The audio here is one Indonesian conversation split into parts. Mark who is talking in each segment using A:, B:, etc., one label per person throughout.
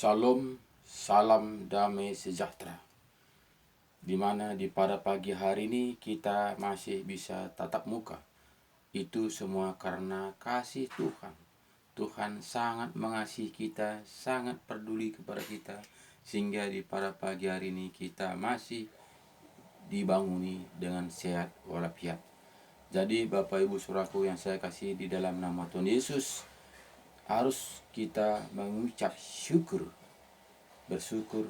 A: Shalom, salam damai sejahtera. Di mana pada pagi hari ini kita masih bisa tatap muka. Itu semua karena kasih Tuhan. Tuhan sangat mengasihi kita, sangat peduli kepada kita, sehingga pada pagi hari ini kita masih dibanguni dengan sehat walafiat. Jadi Bapak Ibu Saudaraku yang saya kasih di dalam nama Tuhan Yesus, harus kita mengucap syukur. Bersyukur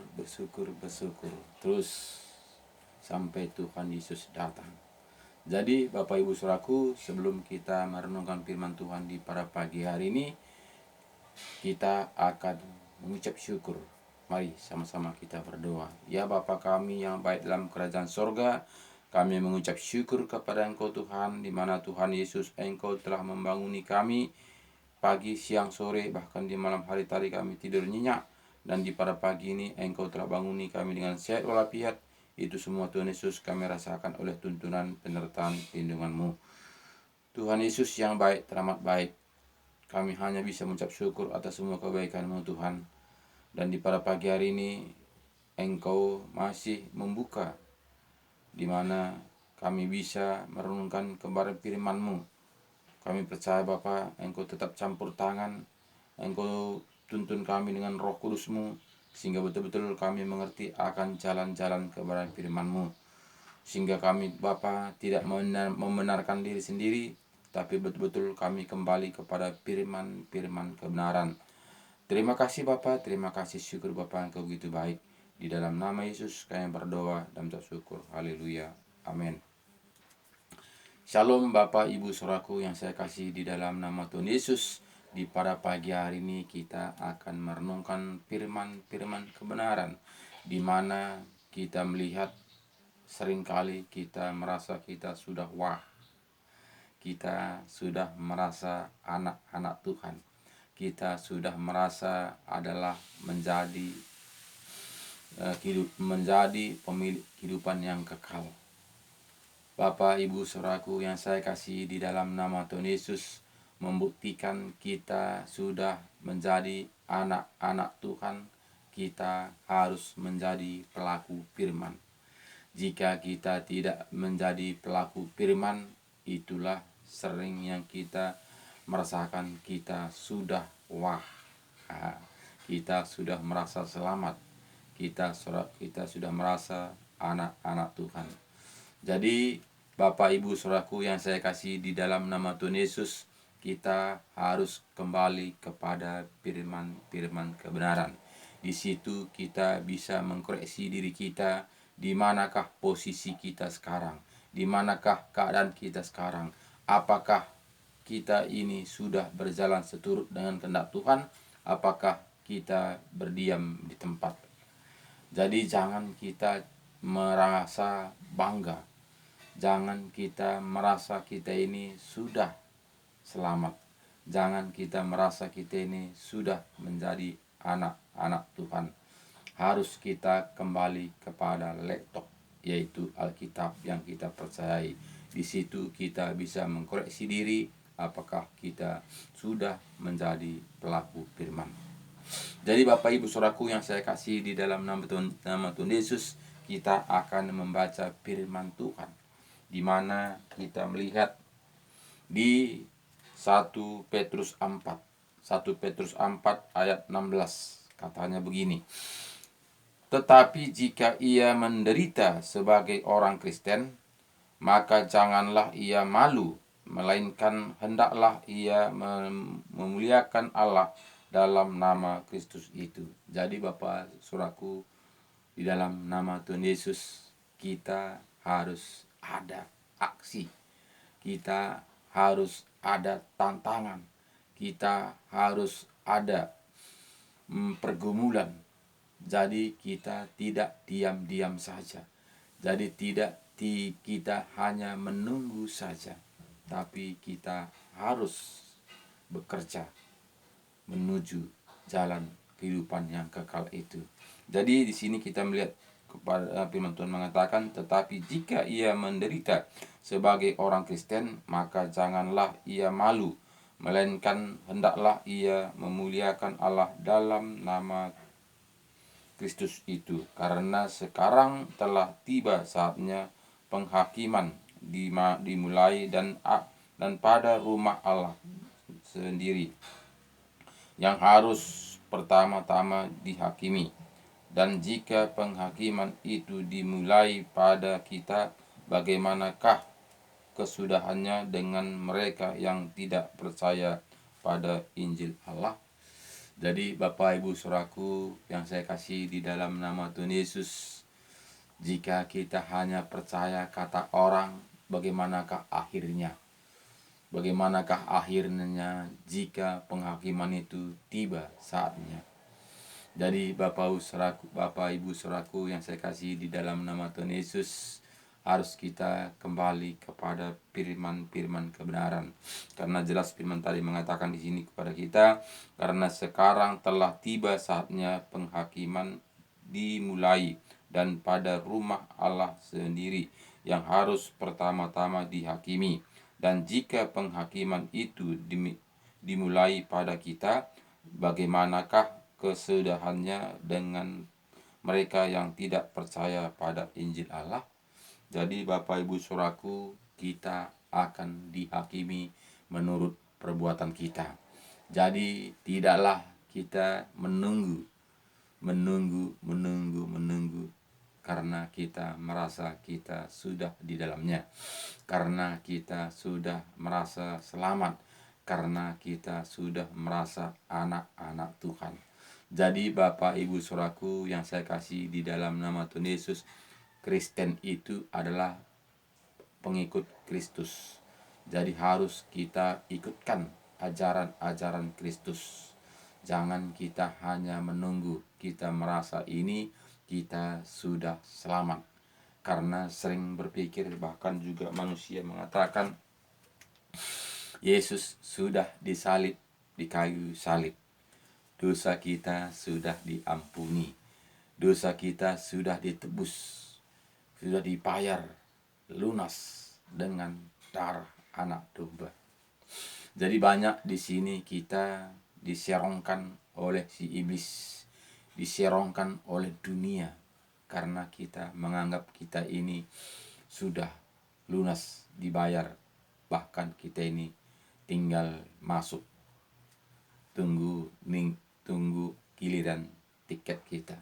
A: terus sampai Tuhan Yesus datang. Jadi Bapak Ibu Saudaraku, sebelum kita merenungkan firman Tuhan di pada pagi hari ini, kita akan mengucap syukur. Mari sama-sama kita berdoa. Ya Bapa kami yang baik dalam kerajaan sorga, kami mengucap syukur kepada Engkau Tuhan, di mana Tuhan Yesus Engkau telah membanguni kami pagi, siang, sore, bahkan di malam hari tadi kami tidur nyenyak. Dan di pada pagi ini Engkau telah banguni kami dengan sehat walafiat. Itu semua Tuhan Yesus kami rasakan oleh tuntunan penyertaan perlindungan-Mu. Tuhan Yesus yang baik, teramat baik. Kami hanya bisa mengucap syukur atas semua kebaikan-Mu Tuhan. Dan di pada pagi hari ini Engkau masih membuka, di mana kami bisa merenungkan kembali firman-Mu. Kami percaya Bapa, Engkau tetap campur tangan, Engkau tuntun kami dengan Roh Kudus-Mu, sehingga betul-betul kami mengerti akan jalan-jalan kebenaran firman-Mu. Sehingga kami Bapa tidak membenarkan diri sendiri, tapi betul-betul kami kembali kepada firman-firman kebenaran. Terima kasih Bapa, terima kasih, syukur Bapa, Engkau begitu baik. Di dalam nama Yesus kami berdoa dan bersyukur. Haleluya. Amin. Shalom Bapak Ibu Saudaraku yang saya kasih di dalam nama Tuhan Yesus. Di pada pagi hari ini kita akan merenungkan firman-firman kebenaran, di mana kita melihat seringkali kita merasa kita sudah kita sudah merasa anak-anak Tuhan, kita sudah merasa adalah menjadi pemilik kehidupan yang kekal. Bapak, Ibu, Saudaraku yang saya kasih di dalam nama Tuhan Yesus, membuktikan kita sudah menjadi anak-anak Tuhan, kita harus menjadi pelaku firman. Jika kita tidak menjadi pelaku firman, itulah sering yang kita merasakan kita sudah kita sudah merasa selamat, kita sudah merasa anak-anak Tuhan. Jadi Bapak Ibu Saudaraku yang saya kasih di dalam nama Tuhan Yesus, kita harus kembali kepada firman-firman kebenaran. Di situ kita bisa mengkoreksi diri kita, di manakah posisi kita sekarang, di manakah keadaan kita sekarang, apakah kita ini sudah berjalan seturut dengan kehendak Tuhan, apakah kita berdiam di tempat. Jadi jangan kita merasa bangga, jangan kita merasa kita ini sudah selamat, jangan kita merasa kita ini sudah menjadi anak-anak Tuhan. Harus kita kembali kepada laptop, yaitu Alkitab yang kita percayai. Di situ kita bisa mengkoreksi diri apakah kita sudah menjadi pelaku firman. Jadi Bapak Ibu Saudaraku yang saya kasih di dalam nama Tuhan Yesus, kita akan membaca firman Tuhan, di mana kita melihat di 1 Petrus 4 ayat 16, katanya begini: tetapi jika ia menderita sebagai orang Kristen, maka janganlah ia malu, melainkan hendaklah ia memuliakan Allah dalam nama Kristus itu. Jadi Bapak Saudaraku, di dalam nama Tuhan Yesus kita harus ada aksi, kita harus ada tantangan, kita harus ada pergumulan. Jadi kita tidak diam-diam saja. Jadi kita hanya menunggu saja, tapi kita harus bekerja menuju jalan kehidupan yang kekal itu. Jadi di sini kita melihat kepada firman Tuhan mengatakan, tetapi jika ia menderita sebagai orang Kristen, maka janganlah ia malu, melainkan hendaklah ia memuliakan Allah dalam nama Kristus itu, karena sekarang telah tiba saatnya penghakiman dimulai dan pada rumah Allah sendiri yang harus pertama-tama dihakimi. Dan jika penghakiman itu dimulai pada kita, bagaimanakah kesudahannya dengan mereka yang tidak percaya pada Injil Allah? Jadi Bapak Ibu Saudaraku yang saya kasih di dalam nama Tuhan Yesus, jika kita hanya percaya kata orang, bagaimanakah akhirnya? Bagaimanakah akhirnya jika penghakiman itu tiba saatnya? Jadi Bapak Ibu Saudaraku yang saya kasih di dalam nama Tuhan Yesus, harus kita kembali kepada firman-firman kebenaran. Karena jelas firman tadi mengatakan di sini kepada kita, karena sekarang telah tiba saatnya penghakiman dimulai dan pada rumah Allah sendiri yang harus pertama-tama dihakimi. Dan jika penghakiman itu dimulai pada kita, bagaimanakah kesudahannya dengan mereka yang tidak percaya pada Injil Allah? Jadi Bapak Ibu Saudaraku, kita akan dihakimi menurut perbuatan kita. Jadi tidaklah kita menunggu karena kita merasa kita sudah di dalamnya, karena kita sudah merasa selamat, karena kita sudah merasa anak-anak Tuhan. Jadi Bapak Ibu Saudaraku yang saya kasih di dalam nama Tuhan Yesus, Kristen itu adalah pengikut Kristus. Jadi harus kita ikutkan ajaran-ajaran Kristus. Jangan kita hanya menunggu kita merasa ini kita sudah selamat. Karena sering berpikir, bahkan juga manusia mengatakan Yesus sudah disalib di kayu salib. Dosa kita sudah diampuni. Dosa kita sudah ditebus. Sudah dibayar lunas dengan darah anak domba. Jadi banyak di sini kita diserongkan oleh si iblis, diserongkan oleh dunia, karena kita menganggap kita ini sudah lunas dibayar, bahkan kita ini tinggal masuk, tunggu giliran tiket kita.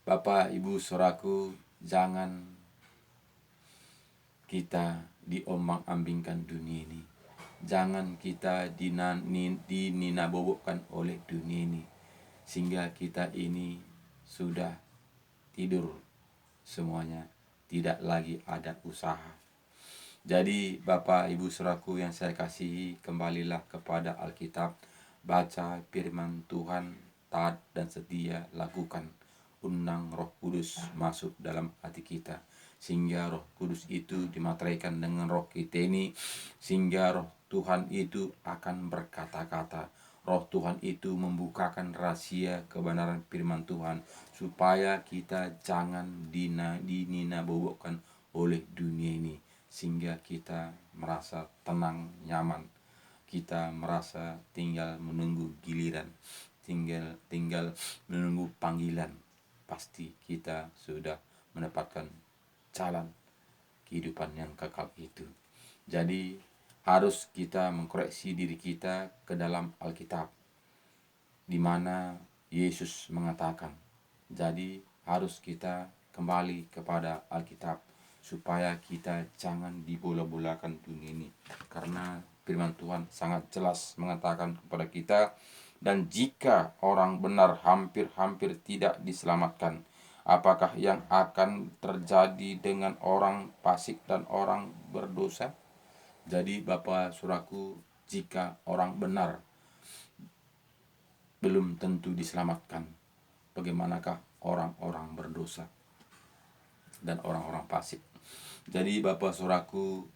A: Bapak Ibu Saudaraku, jangan kita diombang-ambingkan dunia ini. Jangan kita dinabobokkan oleh dunia ini, sehingga kita ini sudah tidur semuanya, tidak lagi ada usaha. Jadi Bapak Ibu Saudaraku yang saya kasihi, kembalilah kepada Alkitab, baca firman Tuhan, taat dan setia lakukan. Undang Roh Kudus masuk dalam hati kita, sehingga Roh Kudus itu dimateraikan dengan roh kita ini, sehingga Roh Tuhan itu akan berkata-kata. Roh Tuhan itu membukakan rahasia kebenaran firman Tuhan, supaya kita jangan dinabobokkan oleh dunia ini, sehingga kita merasa tenang, nyaman. Kita merasa tinggal menunggu giliran, tinggal menunggu panggilan. Pasti kita sudah mendapatkan jalan kehidupan yang kekal itu. Jadi harus kita mengkoreksi diri kita ke dalam Alkitab, di mana Yesus mengatakan. Jadi harus kita kembali kepada Alkitab, supaya kita jangan dibola-bolakan dunia ini. Karena firman Tuhan sangat jelas mengatakan kepada kita, dan jika orang benar hampir-hampir tidak diselamatkan, apakah yang akan terjadi dengan orang fasik dan orang berdosa? Jadi Bapak Saudaraku, jika orang benar belum tentu diselamatkan, bagaimanakah orang-orang berdosa dan orang-orang fasik? Jadi Bapak Saudaraku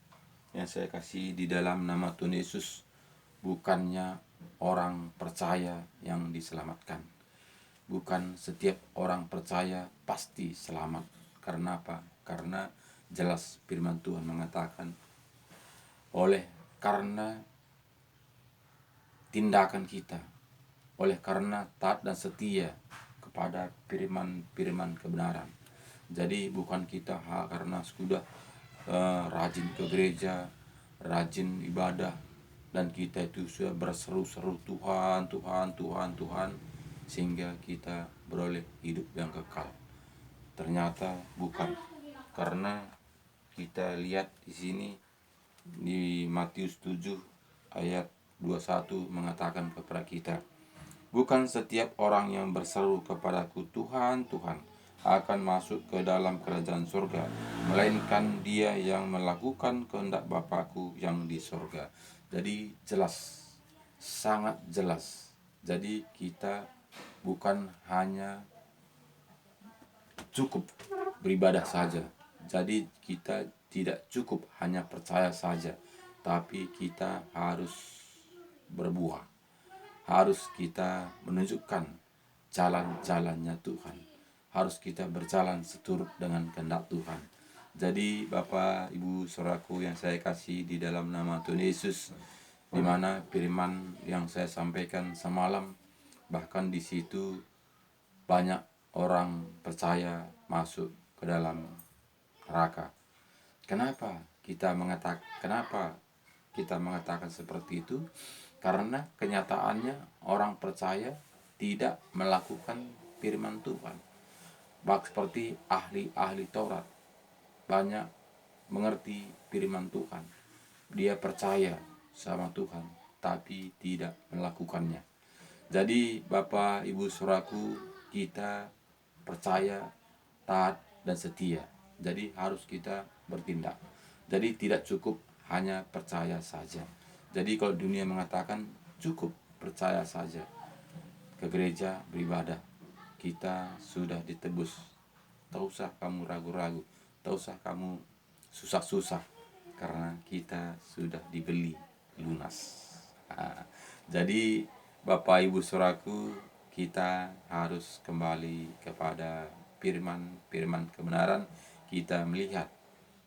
A: yang saya kasih di dalam nama Tuhan Yesus, bukannya orang percaya yang diselamatkan. Bukan setiap orang percaya pasti selamat. Karena apa? Karena jelas firman Tuhan mengatakan, oleh karena tindakan kita, oleh karena taat dan setia kepada firman kebenaran. Jadi bukan kita karena sudah rajin ke gereja, rajin ibadah, dan kita itu sudah berseru-seru Tuhan, Tuhan, Tuhan, Tuhan, sehingga kita beroleh hidup yang kekal. Ternyata bukan, karena kita lihat di sini di Matius 7 ayat 21 mengatakan kepada kita, bukan setiap orang yang berseru kepadaku Tuhan, Tuhan akan masuk ke dalam kerajaan surga, melainkan dia yang melakukan kehendak Bapakku yang di surga. Jadi jelas, sangat jelas. Jadi kita bukan hanya cukup beribadah saja. Jadi kita tidak cukup hanya percaya saja, tapi kita harus berbuah. Harus kita menunjukkan jalan-jalannya Tuhan. Harus kita berjalan seturut dengan kehendak Tuhan. Jadi Bapak, Ibu, saudaraku yang saya kasih di dalam nama Tuhan Yesus, di mana firman yang saya sampaikan semalam, bahkan di situ banyak orang percaya masuk ke dalam neraka. Kenapa kita mengatakan seperti itu? Karena kenyataannya orang percaya tidak melakukan firman Tuhan. Seperti ahli-ahli Taurat, banyak mengerti firman Tuhan. Dia percaya sama Tuhan, tapi tidak melakukannya. Jadi Bapak, Ibu, saudaraku, kita percaya, taat, dan setia. Jadi harus kita bertindak. Jadi tidak cukup hanya percaya saja. Jadi kalau dunia mengatakan cukup percaya saja, ke gereja beribadah, kita sudah ditebus. Tak usah kamu ragu-ragu, tak usah kamu susah-susah, karena kita sudah dibeli lunas. Jadi Bapak, Ibu, saudaraku, kita harus kembali kepada firman kebenaran. Kita melihat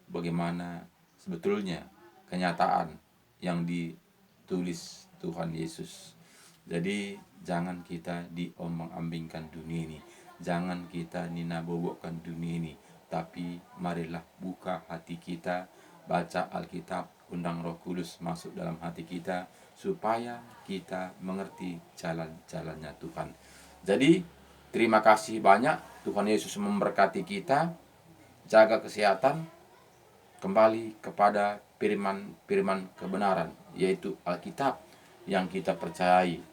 A: bagaimana sebetulnya kenyataan yang ditulis Tuhan Yesus. Jadi jangan kita diombang-ambingkan dunia ini, jangan kita ninabobokkan dunia ini, tapi marilah buka hati kita, baca Alkitab, undang Roh Kudus masuk dalam hati kita, supaya kita mengerti jalan-jalannya Tuhan. Jadi terima kasih banyak. Tuhan Yesus memberkati kita. Jaga kesehatan, kembali kepada firman kebenaran, yaitu Alkitab yang kita percayai,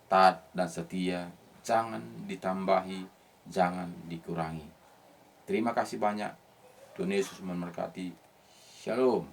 A: taat dan setia, jangan ditambahi, jangan dikurangi. Terima kasih banyak. Tuhan Yesus memberkati. Shalom.